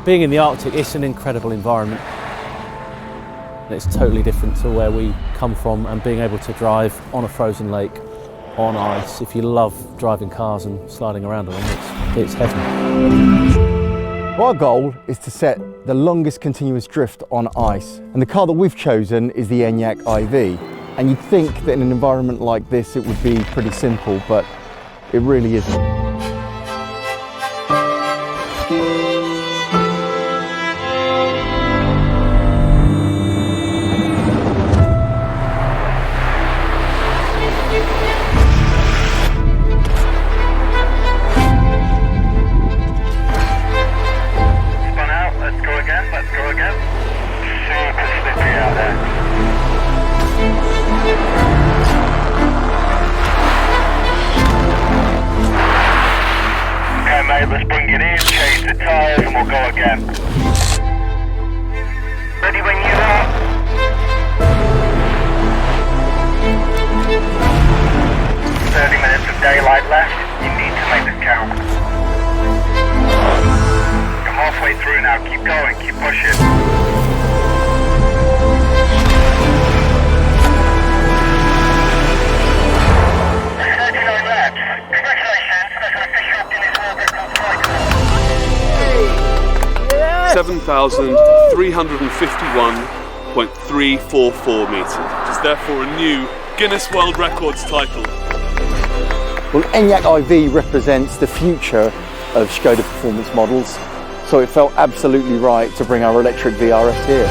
Being in the Arctic, it's an incredible environment. It's totally different to where we come from, and being able to drive on a frozen lake, on ice, if you love driving cars and sliding around on them, it's heaven. Our goal is to set the longest continuous drift on ice, and the car that we've chosen is the Enyaq iV. And you'd think that in an environment like this it would be pretty simple, but it really isn't. Let's bring it in, change the tyres, and we'll go again. Ready when you are. Of daylight left, you need to make this count. You're halfway through now, keep going, keep pushing. Yeah. 7,351.344 metres, which is therefore a new Guinness World Records title. Well, Enyaq iV represents the future of Skoda performance models, so it felt absolutely right to bring our electric vRS here.